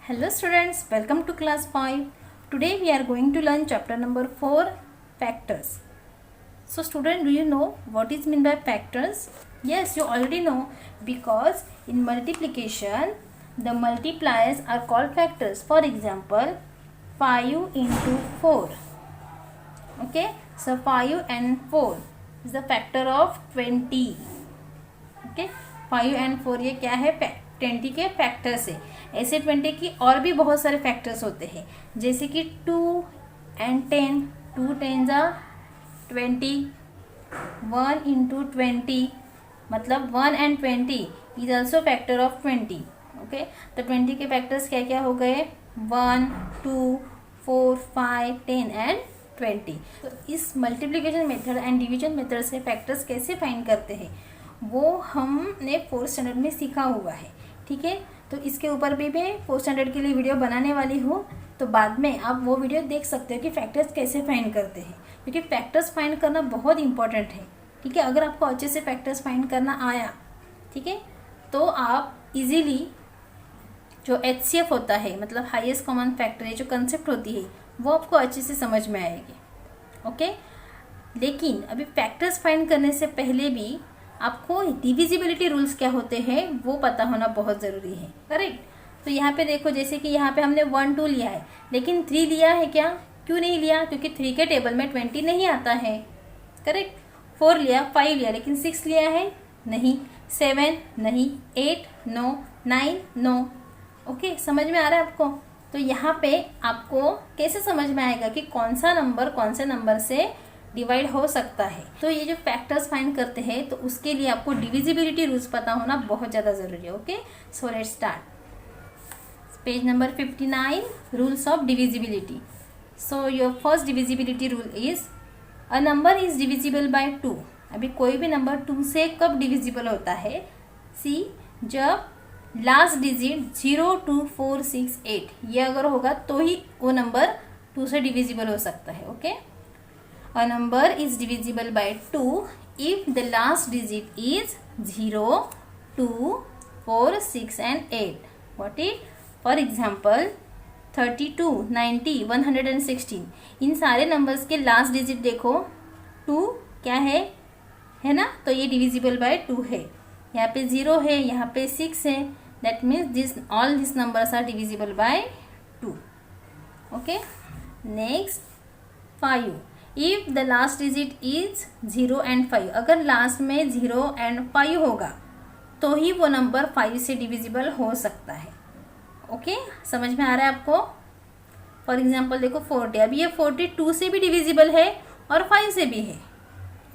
Hello students, welcome to class 5. Today we are going to learn chapter number 4, factors. So student, do you know what is meant by factors? Yes, you already know, because in multiplication the multipliers are called factors. For example, 5 into 4. Okay, so 5 and 4 is the factor of 20. Okay, 5 and 4 ये क्या है? 20 के factors है. ऐसे 20 की और भी बहुत सारे फैक्टर्स होते हैं, जैसे कि 2 and 10. 2 10 जा 20. 1 into 20 मतलब 1 and 20 is also factor of 20. Okay, तो 20 के फैक्टर्स क्या क्या हो गए? 1, 2, 4, 5, 10 एंड 20. तो इस multiplication method and division method से फैक्टर्स कैसे फाइंड करते हैं वो हमने 4th स्टैंडर्ड में सीखा हुआ है. ठीक है, तो इसके ऊपर भी मैं 4th स्टैंडर्ड के लिए वीडियो बनाने वाली हूँ, तो बाद में आप वो वीडियो देख सकते हो कि फैक्टर्स कैसे फाइंड करते हैं, क्योंकि फैक्टर्स फाइंड करना बहुत इंपॉर्टेंट है. ठीक है, अगर आपको अच्छे से फैक्टर्स फाइंड करना आया, ठीक है, तो आप इजीली जो HCF होता है, मतलब हाईएस्ट कॉमन फैक्टर, जो कंसेप्ट होती है वो आपको अच्छे से समझ में आएगी. ओके, लेकिन अभी फैक्टर्स फाइंड करने से पहले भी आपको डिविजिबिलिटी रूल्स क्या होते हैं वो पता होना बहुत ज़रूरी है. करेक्ट. तो यहाँ पे देखो, जैसे कि यहाँ पे हमने 1 2 लिया है, लेकिन 3 लिया है क्या? क्यों नहीं लिया? क्योंकि 3 के टेबल में 20 नहीं आता है. करेक्ट. 4 लिया, 5 लिया, लेकिन 6 लिया है? नहीं. 7 नहीं. 8 नो. 9 नो. ओके, समझ में आ रहा है आपको? तो यहाँ पे आपको कैसे समझ में आएगा कि कौन सा नंबर कौन से नंबर से डिवाइड हो सकता है? तो ये जो फैक्टर्स फाइंड करते हैं, तो उसके लिए आपको डिविजिबिलिटी रूल्स पता होना बहुत ज़्यादा ज़रूरी है. Okay, so let's start. Page number 59, rules of divisibility. So your first divisibility rule is a number is divisible by 2. अभी कोई भी नंबर 2 से कब डिविजिबल होता है? सी, जब लास्ट डिजिट 0 2 4 6 8 ये अगर होगा तो ही वो नंबर 2 से डिविजिबल हो सकता है. Okay, a number is divisible by 2 if the last digit is 0 2 4 6 and 8. what is? for example 32 90 116, इन सारे नंबर्स के लास्ट डिजिट देखो 2 क्या है ना, तो ये डिविजिबल बाय 2 है. यहाँ पे 0 है, यहाँ पे 6 है, that means this all this numbers are divisible by 2. Okay, next 5. If the last digit is 0 and 5, अगर लास्ट में 0 and 5 होगा तो ही वो नंबर 5 से डिविजिबल हो सकता है. ओके, समझ में आ रहा है आपको? फॉर एग्जाम्पल देखो 40, अभी ये 42 से भी डिविजिबल है और 5 से भी है.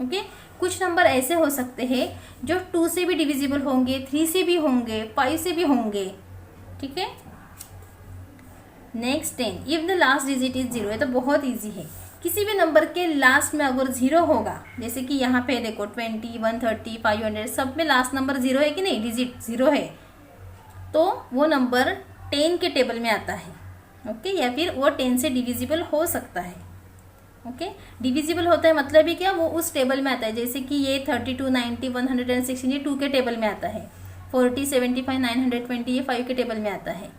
ओके, कुछ नंबर ऐसे हो सकते हैं जो 2 से भी डिविजिबल होंगे, 3 से भी होंगे, 5 से भी होंगे. ठीक है, next 10. If the last digit is 0, ये तो बहुत ईजी है. किसी भी नंबर के लास्ट में अगर 0 होगा, जैसे कि यहाँ पे देखो 20 130 500, सब में लास्ट नंबर 0 है कि नहीं? डिजिट 0 है, तो वो नंबर 10 के टेबल में आता है. ओके, या फिर वो 10 से डिविजिबल हो सकता है. ओके, डिविजिबल होता है मतलब ही क्या? वो उस टेबल में आता है. जैसे कि ये 32 90 116 ये 2 के टेबल में आता है. 40 75 920 ये 5 के टेबल में आता है.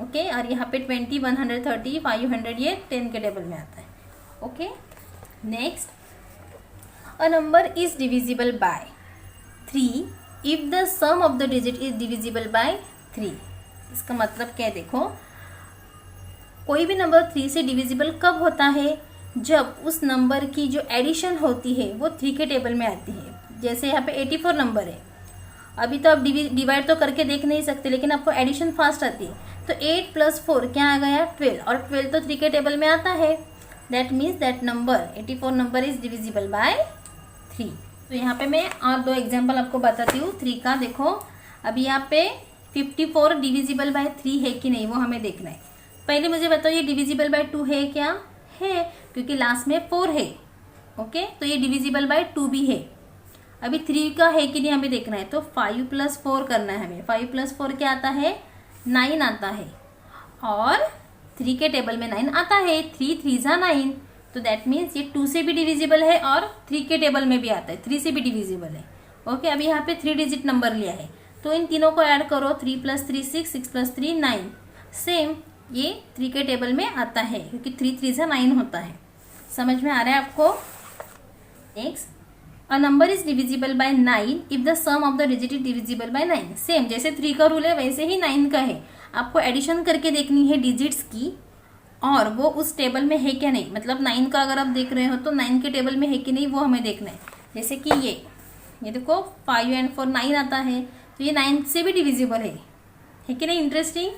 ओके, और यहाँ पे 20 130 500 ये 10 के टेबल में आता है. Okay, next, a number is divisible by 3 if the sum of the digit is divisible by 3. इसका मतलब क्या है? देखो, कोई भी नंबर 3 से डिविजिबल कब होता है? जब उस नंबर की जो एडिशन होती है वो 3 के टेबल में आती है. जैसे यहाँ पे 84 नंबर है, अभी तो आप डिवाइड तो करके देख नहीं सकते, लेकिन आपको एडिशन फास्ट आती है. तो 8 + 4 क्या आ गया? 12, और 12 तो 3 के टेबल में आता है. That means that number 84 number is divisible by 3. तो यहाँ पे मैं और 2 एग्जाम्पल आपको बताती हूँ 3 का. देखो, अभी यहाँ पे 54 डिविजिबल बाय 3 है कि नहीं वो हमें देखना है. पहले मुझे बताओ ये डिविजिबल बाय 2 है क्या? है, क्योंकि लास्ट में 4 है. ओके, तो ये डिविजिबल बाय 2 भी है. अभी 3 का है कि नहीं हमें देखना है, तो 5 + 4 करना है हमें. 5 + 4 क्या आता है? 9 आता है, और 3 के टेबल में 9 आता है. 3 3 9, तो दैट मीन्स ये 2 से भी डिविजिबल है और 3 के टेबल में भी आता है. 3 से भी डिविजिबल है. ओके, अभी यहाँ पे 3 डिजिट नंबर लिया है, तो इन तीनों को ऐड करो. 3 + 3 6 6 + 3 9. सेम ये 3 के टेबल में आता है क्योंकि 3 3 से 9 होता है। समझ में आ रहा है आपको? Next, a number is divisible by 9 if the sum of the digit is divisible by 9। Same जैसे 3 का रूल है वैसे ही 9 का है। आपको एडिशन करके देखनी है डिजिट्स की और वो उस टेबल में है क्या नहीं, मतलब 9 का अगर आप देख रहे हो तो 9 के टेबल में है कि नहीं वो हमें देखना है। जैसे कि ये देखो 5 and 4 9 आता है तो ये 9 से भी डिविजिबल है कि नहीं? इंटरेस्टिंग।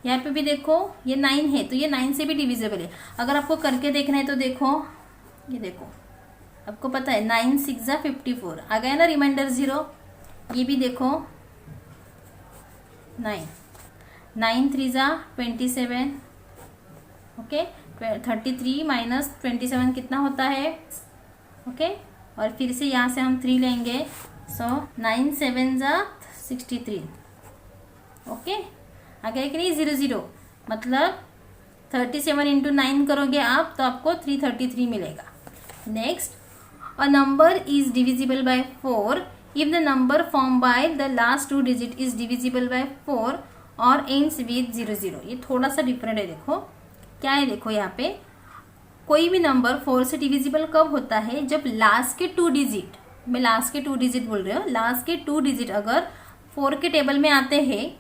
यहाँ पे भी देखो ये 9 है तो ये 9 से भी डिविजिबल है। अगर आपको करके देखना है तो देखो, ये देखो आपको पता है 9 6 जा 54 आ गया ना, रिमाइंडर 0। ये भी देखो 9 9 3 जा 27, ओके 33 माइनस 27 कितना होता है? ओके और फिर से यहाँ से हम 3 लेंगे, सो 9 7 जा 63, ओके आ गया कि नहीं? 0 0 मतलब 37 इंटू 9 करोगे आप तो आपको 333 मिलेगा। Next, a number is divisible by 4 if the number form by the last 2 digit is divisible by 4 और एंड्स विद 0 0। ये थोड़ा सा डिफरेंट है। देखो क्या है, देखो यहाँ पे कोई भी नंबर 4 से डिविजिबल कब होता है? जब लास्ट के 2 डिजिट, मैं लास्ट के 2 डिजिट बोल रही हूँ, लास्ट के 2 डिजिट अगर 4 के टेबल में आते हैं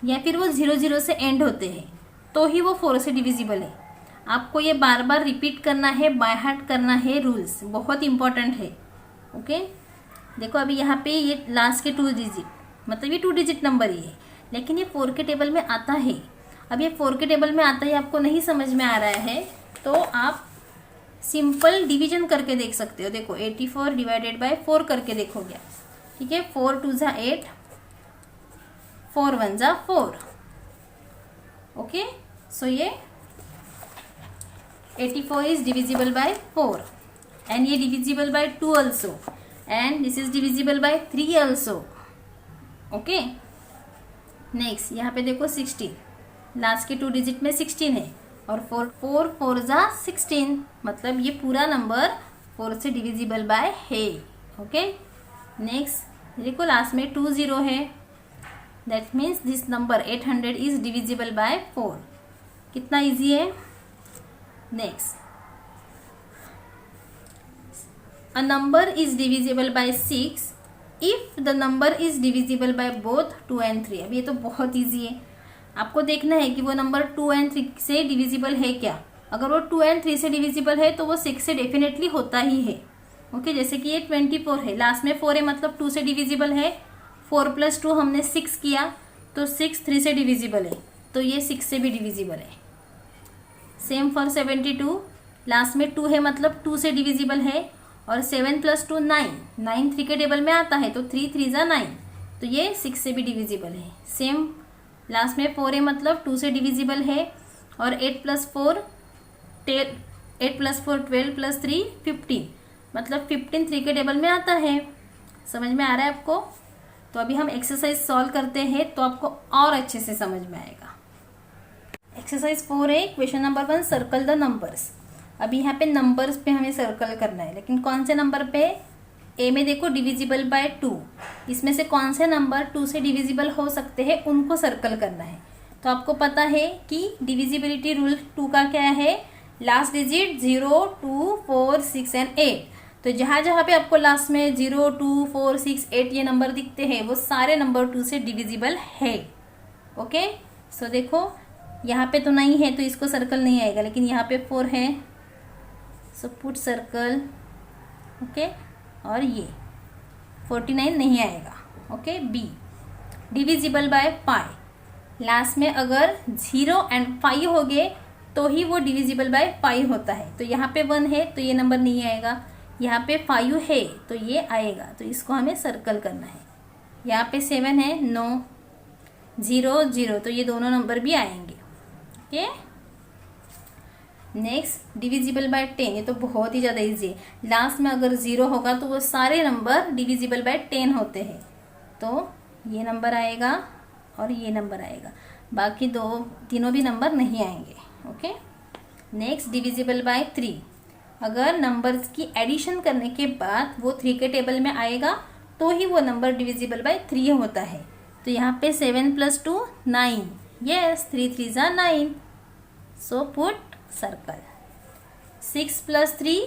या फिर वो 0 0 से एंड होते हैं तो ही वो 4 से डिविजिबल है। आपको ये बार बार रिपीट करना है, बाय हार्ट करना है, रूल्स बहुत इंपॉर्टेंट है। ओके देखो अभी यहाँ पे ये लास्ट के 2 डिजिट मतलब ये 2 डिजिट नंबर ही है, लेकिन ये 4 के टेबल में आता है। अब ये 4 के टेबल में आता है, आपको नहीं समझ में आ रहा है तो आप सिंपल डिवीजन करके देख सकते हो। देखो 84 डिवाइडेड बाय 4 करके देखोगे, ठीक है। 4 2 जा 8, 4 1 जा 4, ओके। सो ये 84 is divisible by 4 and ये divisible by 2 also and this is divisible by 3 also, okay. Next यहाँ पे देखो 16, लास्ट के 2 डिजिट में 16 है और 4 4 जा 16 मतलब ये पूरा नंबर 4 से डिविजिबल बाय है, ओके। नेक्स्ट देखो लास्ट में 2 0 है, that means this number 800 is divisible by 4। कितना इजी है। Next, a number is divisible by 6 if the number is divisible by both 2 and 3। अब ये तो बहुत इजी है, आपको देखना है कि वो नंबर 2 and 3 से डिविजिबल है क्या। अगर वो 2 and 3 से डिविजिबल है तो वो 6 से डेफिनेटली होता ही है, ओके। जैसे कि ये 24 है, लास्ट में 4 है मतलब 2 से डिविजिबल है। 4 + 2 हमने 6 किया तो 6 3 से डिविजिबल है तो ये 6 से भी डिविजिबल है। सेम फॉर 72, लास्ट में 2 है मतलब 2 से डिविजिबल है और 7 + 2 9, 9 3 के टेबल में आता है तो 3 3 जा 9 तो ये 6 से भी डिविजिबल है। सेम लास्ट में 4 है मतलब 2 से डिविजिबल है और 8 + 4 12 + 3 15 मतलब 15 3 के टेबल में आता है। समझ में आ रहा है आपको? तो अभी हम एक्सरसाइज सॉल्व करते हैं तो आपको और अच्छे से समझ में आएगा। एक्सरसाइज 4 है, question number 1, circle the numbers. अभी यहाँ पे नंबर्स पे हमें सर्कल करना है, लेकिन कौन से नंबर पे? ए में देखो डिविजिबल बाय 2, इसमें से कौन से नंबर 2 से डिविजिबल हो सकते हैं उनको सर्कल करना है। तो आपको पता है कि डिविजिबिलिटी रूल 2 का क्या है? Last digit 0 2 4 6 and 8। तो जहाँ जहाँ पे आपको लास्ट में 0 2 4 6 8 ये नंबर दिखते हैं वो सारे नंबर 2 से डिविजिबल है, ओके। सो देखो यहाँ पे तो नहीं है तो इसको सर्कल नहीं आएगा, लेकिन यहाँ पे 4 है, सो पुट सर्कल, ओके। और ये 49 नहीं आएगा, okay. B, divisible by five, last में अगर 0 and 5 हो गए तो ही वो डिविजिबल बाय पाई होता है। तो यहाँ पे 1 है तो ये नंबर नहीं आएगा, यहाँ पे 5 है तो ये आएगा, तो इसको हमें सर्कल करना है। यहाँ पे 7 है, 9 0 0 तो ये दोनों नंबर भी आएंगे, ओके। नेक्स्ट, डिविजिबल बाय 10, ये तो बहुत ही ज़्यादा इजी है। लास्ट में अगर 0 होगा तो वो सारे नंबर डिविजिबल बाय 10 होते हैं, तो ये नंबर आएगा और ये नंबर आएगा, बाकी तीनों भी नंबर नहीं आएंगे, ओके। नेक्स्ट, डिविजिबल बाय 3, अगर नंबर्स की एडिशन करने के बाद वो 3 के टेबल में आएगा तो ही वो नंबर डिविजिबल बाय 3 होता है। तो यहाँ पे 7 + 2 9, यस 3 3 ज़ा 9, सो पुट सर्कल। 6 + 3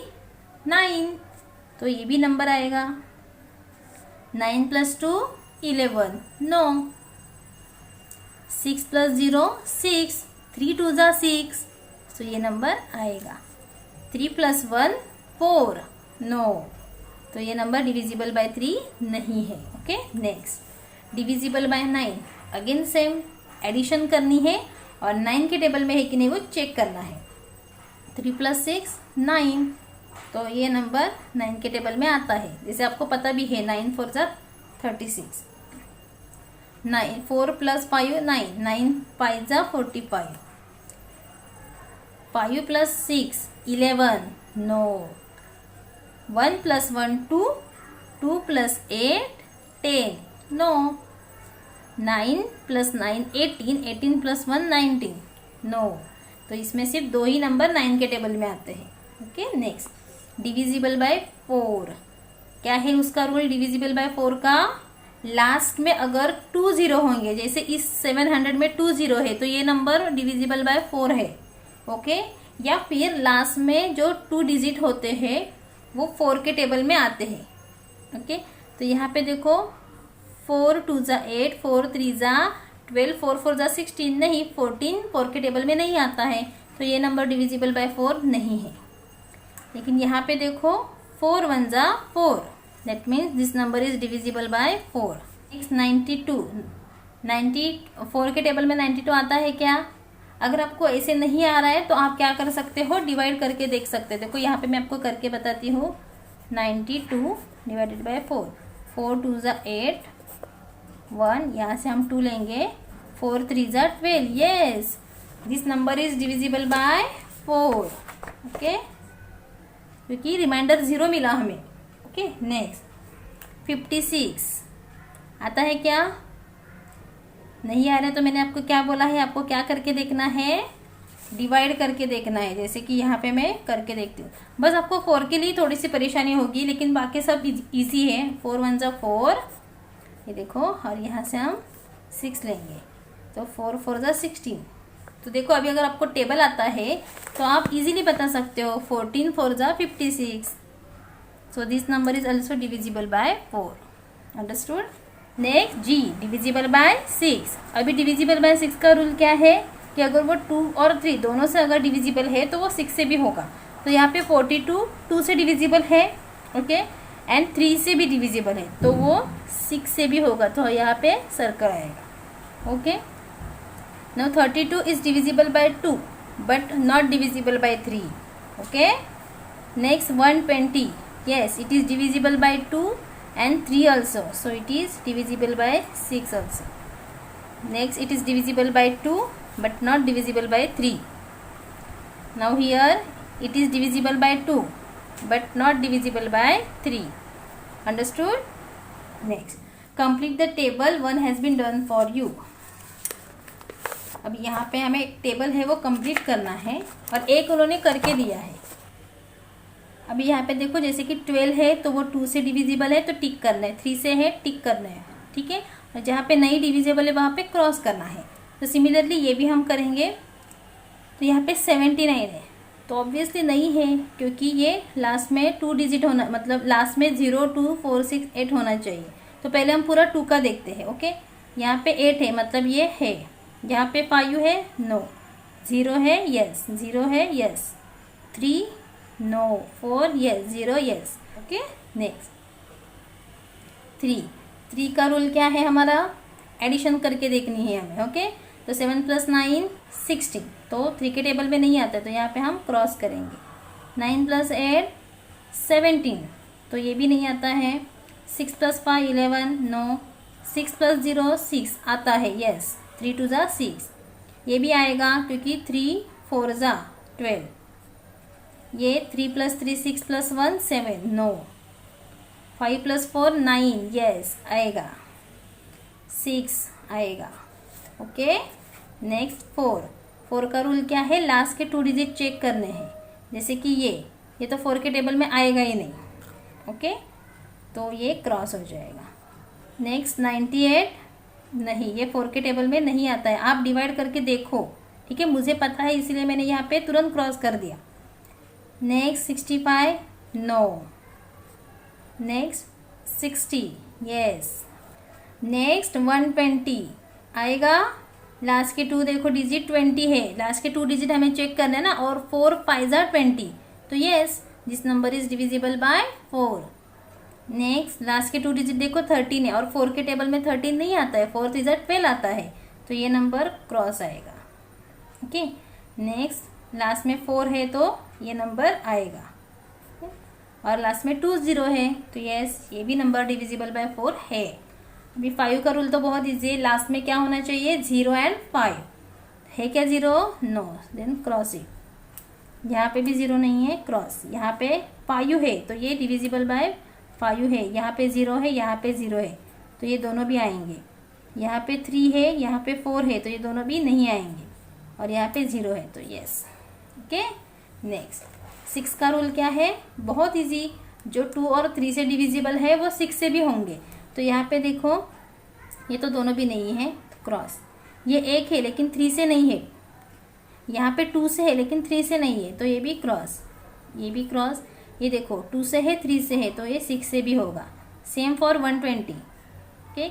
9, तो ये भी नंबर आएगा। 9 + 2 11, नो। 6 + 0 6, 3 2 ज़ा 6, तो ये नंबर आएगा। 3 + 1 4, नो, तो ये नंबर डिविजिबल बाय 3 नहीं है। Okay, next divisible by 9, again same addition करनी है और 9 के टेबल में है कि नहीं वो चेक करना है। 3 + 6 9, तो ये नंबर 9 के टेबल में आता है, जैसे आपको पता भी है 9 4 ज़ा 36। 9 4 + 5 9, 9 5 ज़ा 45। 5 + 6 11, नो। 1 + 1 2, 2 + 8 10, नो। 9 + 9 18, 18 + 1 19, नो। तो इसमें सिर्फ 2 ही नंबर 9 के टेबल में आते हैं। ओके, नेक्स्ट डिविजिबल बाय 4, क्या है उसका रूल डिविजिबल बाय 4 का? लास्ट में अगर 2 0 होंगे, जैसे इस 700 में 2 0 है तो ये नंबर डिविजिबल बाय 4 है। ओके, या फिर लास्ट में जो 2 डिजिट होते हैं वो 4 के टेबल में आते हैं। ओके, तो यहाँ पे देखो 4 2 ज़ा 8, 4 3 ज़ा 12, 4 4 ज़ा 16, नहीं 14 4 के टेबल में नहीं आता है, तो ये नंबर डिविजिबल बाय 4 नहीं है। लेकिन यहाँ पे देखो 4 1 ज़ा 4, that means this number is divisible by 4। Next 92, 94 के टेबल में 92 आता है क्या? अगर आपको ऐसे नहीं आ रहा है तो आप क्या कर सकते हो, डिवाइड करके देख सकते हो। देखो यहाँ पे मैं आपको करके बताती हूँ। 92 डिवाइडेड बाय 4, 4 2 ज़ा 8 1, यहाँ से हम 2 लेंगे, 4 3 ज़ा 12, yes this number is divisible by 4। Okay, क्योंकि रिमाइंडर 0 मिला हमें। ओके, नेक्स्ट 56 आता है क्या? नहीं आ रहा है तो मैंने आपको क्या बोला है, आपको क्या करके देखना है, डिवाइड करके देखना है। जैसे कि यहाँ पे मैं करके देखती हूँ। बस आपको 4 के लिए थोड़ी सी परेशानी होगी, लेकिन बाकी सब इजी है। 4 1 ज़ा 4, ये देखो, और यहाँ से हम 6 लेंगे तो 4 4 ज़ा 16। तो देखो अभी अगर आपको टेबल आता है तो आप इजीली बता सकते हो। 14 4 ज़ा 56, so this number is also divisible by 4। Understood? Next G, divisible by 6। अभी डिविजिबल बाय 6 का रूल क्या है कि अगर वो 2 और 3 दोनों से अगर डिविजिबल है तो वो 6 से भी होगा। तो यहाँ पे 42 2 से डिविजिबल है, ओके, एंड 3 से भी डिविजिबल है तो वो 6 से भी होगा, तो यहाँ पे सर्कल आएगा। Okay, now 32 is divisible by 2 but not divisible by 3। Okay, next 120, yes it is divisible by 2 and 3 also, so it is divisible by 6 also. Next it is divisible by 2 but not divisible by 3. Now here it is divisible by 2 but not divisible by 3. Understood? Next complete the table, one has been done for you. अब यहाँ पे हमें एक table है वो complete करना है और एक उन्होंने करके दिया है। अभी यहाँ पे देखो जैसे कि 12 है तो वो 2 से डिविजिबल है तो टिक करना है, 3 से है टिक करना है, ठीक है। और जहाँ पे नहीं डिविजिबल है वहाँ पे क्रॉस करना है। तो सिमिलरली ये भी हम करेंगे। तो यहाँ पे 79 है तो ऑब्वियसली नहीं है क्योंकि ये लास्ट में 2 डिजिट होना, मतलब लास्ट में 0 2 4 6 8 होना चाहिए। तो पहले हम पूरा 2 का देखते हैं। ओके, यहाँ पे 8 है मतलब ये है। यहाँ पे 5 है, नो। 0 है, यस। 0 है, yes. 3 no. 4 yes. 0 yes. Okay, next 3 का रूल क्या है हमारा, एडिशन करके देखनी है हमें। ओके, तो 7 + 9 16, तो 3 के टेबल में नहीं आता तो यहाँ पे हम क्रॉस करेंगे। 9 + 8 17, तो ये भी नहीं आता है। 6 + 5 11, नो। 6 + 0 6 आता है, यस। 3 2 ज़ा 6, ये भी आएगा क्योंकि 3 4 ज़ा 12। ये 3 + 3 6 + 1 7, नो। 5 + 4 9, यस आएगा। 6 आएगा। ओके, नेक्स्ट 4 का रूल क्या है, लास्ट के 2 डिजिट चेक करने हैं। जैसे कि ये तो 4 के टेबल में आएगा ही नहीं। ओके, तो ये क्रॉस हो जाएगा। नेक्स्ट 98 नहीं, ये 4 के टेबल में नहीं आता है। आप डिवाइड करके देखो, ठीक है, मुझे पता है इसीलिए मैंने यहाँ पे तुरंत क्रॉस कर दिया। Next 65, no. Next 60, yes. Next 120 आएगा। लास्ट के 2 देखो डिजिट 20 है, लास्ट के 2 डिजिट हमें चेक करना है ना, और 4 5 20, तो yes this number is divisible by 4। Next last के 2 डिजिट देखो 13 है, और 4 के टेबल में 13 नहीं आता है, 4 3 12 आता है, तो ये नंबर क्रॉस आएगा। ओके, नेक्स्ट लास्ट में 4 है तो ये नंबर आएगा, और लास्ट में 2 0 है, तो यस ये भी नंबर डिविजिबल बाय 4 है। अभी 5 का रूल तो बहुत ईजी है, लास्ट में क्या होना चाहिए, 0 एंड 5 है क्या 0, नो, देन क्रॉस इट। यहाँ पे भी 0 नहीं है, क्रॉस। यहाँ पे 5 है तो ये डिविजिबल बाय 5 है, यहाँ पे 0 है, यहाँ पे 0 है, तो ये दोनों भी आएंगे। यहाँ पे 3 है, यहाँ पे 4 है, तो ये दोनों भी नहीं आएंगे, और यहाँ पे 0 है, तो यस। ओके, नेक्स्ट 6 का रूल क्या है, बहुत इजी, जो 2 और 3 से डिविजिबल है वो 6 से भी होंगे। तो यहाँ पे देखो ये तो दोनों भी नहीं है, तो क्रॉस। ये 1 है लेकिन 3 से नहीं है, यहाँ पे 2 से है लेकिन 3 से नहीं है, तो ये भी क्रॉस, ये भी क्रॉस। ये देखो 2 से है, 3 से है, तो ये 6 से भी होगा। Same for 120, okay,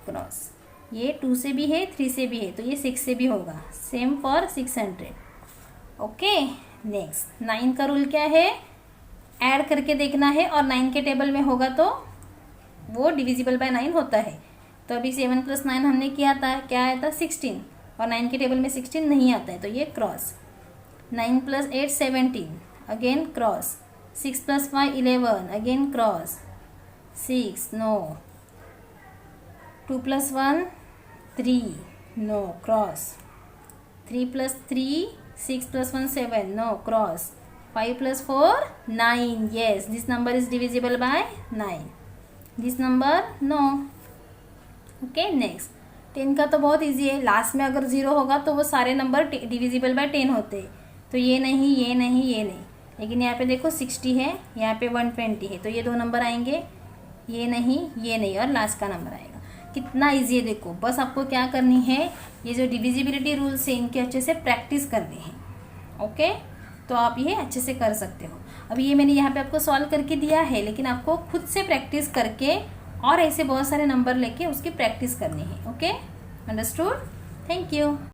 cross. ये 2 से भी है, 3 से भी है, तो ये 6 से भी होगा। Same for 600। ओके, नेक्स्ट 9 का रूल क्या है, ऐड करके देखना है, और 9 के टेबल में होगा तो वो डिविजिबल बाय 9 होता है। तो अभी 7 + 9 हमने किया था, क्या आया था 16, और 9 के टेबल में 16 नहीं आता है, तो ये cross. 9 + 8 17, again cross. 6 + 5 11, again cross. 6, no. 2 + 1 3, no, cross. 3 + 3 6 + 1 7, no, cross. 5 + 4 9, yes this number is divisible by 9, this number no. Okay, next 10 का तो बहुत इजी है, लास्ट में अगर 0 होगा तो वो सारे नंबर डिविजिबल बाय 10 होते हैं, तो ये नहीं, ये नहीं, ये नहीं। लेकिन यहाँ पे देखो 60 है, यहाँ पे 120 है, तो ये 2 नंबर आएंगे, ये नहीं, ये नहीं, और लास्ट का नंबर आएगा। कितना इजी है देखो, बस आपको क्या करनी है, ये जो डिविजिबिलिटी रूल्स है इनके अच्छे से प्रैक्टिस करनी है। ओके, तो आप ये अच्छे से कर सकते हो। अभी ये मैंने यहाँ पे आपको सॉल्व करके दिया है, लेकिन आपको खुद से प्रैक्टिस करके और ऐसे बहुत सारे नंबर लेके उसकी प्रैक्टिस करनी है। Okay, understood, thank you.